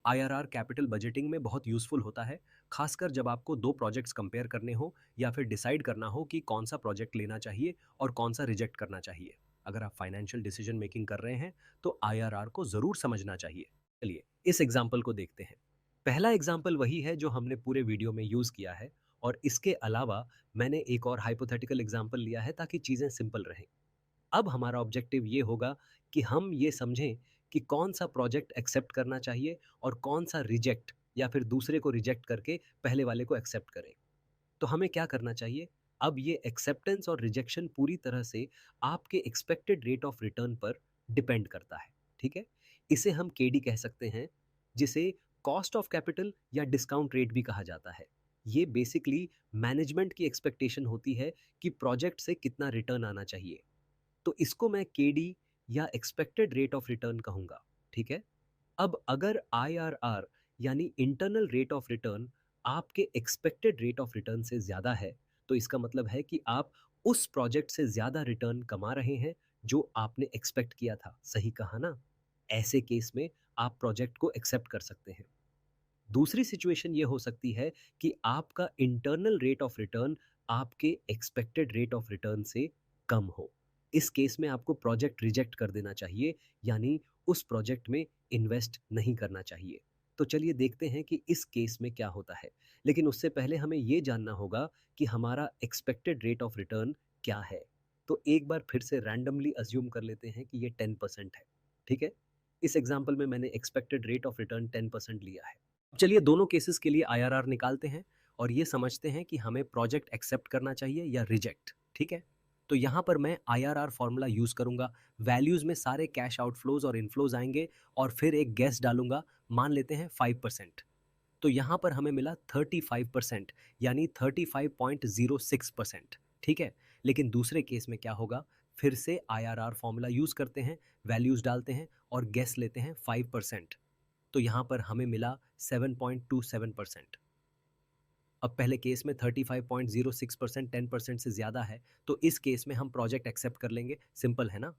IRR capital budgeting में बहुत useful होता है, खासकर जब आपको 2 प्रोजेक्ट्स कंपेयर करने हो या फिर डिसाइड करना हो कि कौन-सा प्रोजेक्ट लेना चाहिए और कौन-सा रिजेक्ट करना चाहिए। अगर आप फाइनेंशियल डिसीजन मेकिंग कर रहे हैं, तो आईआरआर को ज़रूर समझना चाहिए। चलिए, इस एग्जाम्पल को देखते हैं। पहला एग्जाम्पल वही है जो हमने पूरे वीडियो में यूज़ किया है और इसके अलावा मैंने एक और हाइपोथेटिकल एग्जाम्पल लिया है ताकि चीज़ें सिंपल रहें। अब हमारा ऑब्जेक्टिव ये होगा कि हम ये समझें कि कौन सा प्रोजेक्ट एक्सेप्ट करना चाहिए और कौन सा रिजेक्ट या फिर दूसरे को रिजेक्ट करके पहले वाले को एक्सेप्ट करें। तो हमें क्या करना चाहिए? अब ये एक्सेप्टेंस और रिजेक्शन पूरी तरह से आपके एक्सपेक्टेड रेट ऑफ रिटर्न पर डिपेंड करता है, ठीक है? इसे हम केडी कह सकते हैं, जिसे कॉस्ट ऑफ कैपिटल या डिस्काउंट रेट भी कहा जाता है। ये बेसिकली मैनेजमेंट की एक्सपेक्टेशन होती है कि प्रोजेक्ट से कितना रिटर्न आना चाहिए। तो इसको मैं केडी या एक्सपेक्टेड रेट ऑफ रिटर्न कहूँगा, ठीक है? अब अगर आईआरआर यानी इंटरनल रेट ऑफ रिटर्न आपके एक्सपेक्टेड रेट ऑफ रिटर्न से ज़्यादा है, तो इसका मतलब है कि आप उस प्रोजेक्ट से ज़्यादा रिटर्न कमा रहे हैं, जो आपने एक्सपेक्ट किया था। सही कहा ना? ऐसे केस में आप प्रोजेक्ट को एक्सेप्ट कर सकते हैं। दूसरी सिचुएशन ये हो सकती है कि आपका इंटरनल रेट ऑफ रिटर्न आपके एक्सपेक्टेड रेट ऑफ रिटर्न से कम हो। इस केस में आपको प्रोजेक्ट रिजेक्ट कर देना चाहिए, यानी उस प्रोजेक्ट में इन्वेस्ट नहीं करना चाहिए। तो चलिए देखते हैं कि इस केस में क्या होता है। लेकिन उससे पहले हमें ये जानना होगा कि हमारा एक्सपेक्टेड रेट ऑफ रिटर्न क्या है। तो एक बार फिर से रैंडमली अज्यूम कर लेते हैं कि ये 10% है, ठीक है? इस एग्जाम्पल में मैंने एक्सपेक्टेड रेट ऑफ रिटर्न 10% लिया है। चलिए दोनों केसेस के लिए आईआरआर निकालते हैं और ये समझते हैं कि हमें प्रोजेक्ट एक्सेप्ट करना चाहिए या रिजेक्ट, ठीक है? तो यहाँ पर मैं आईआरआर फॉर्मूला यूज़ करूँगा। वैल्यूज़ में सारे कैश आउटफ्लोज और इनफ्लोज आएंगे और फिर एक गेस डालूंगा, मान लेते हैं 5%। तो यहाँ पर हमें मिला 35%, यानी 35.06%, ठीक है? लेकिन दूसरे केस में क्या होगा? फिर से आईआरआर फॉर्मूला यूज़ करते हैं, वैल्यूज़ डालते हैं और गेस लेते हैं 5%। तो यहाँ पर हमें मिला 7.27%। अब पहले केस में 35.06% 10% से ज़्यादा है, तो इस केस में हम प्रोजेक्ट एक्सेप्ट कर लेंगे। सिंपल है ना?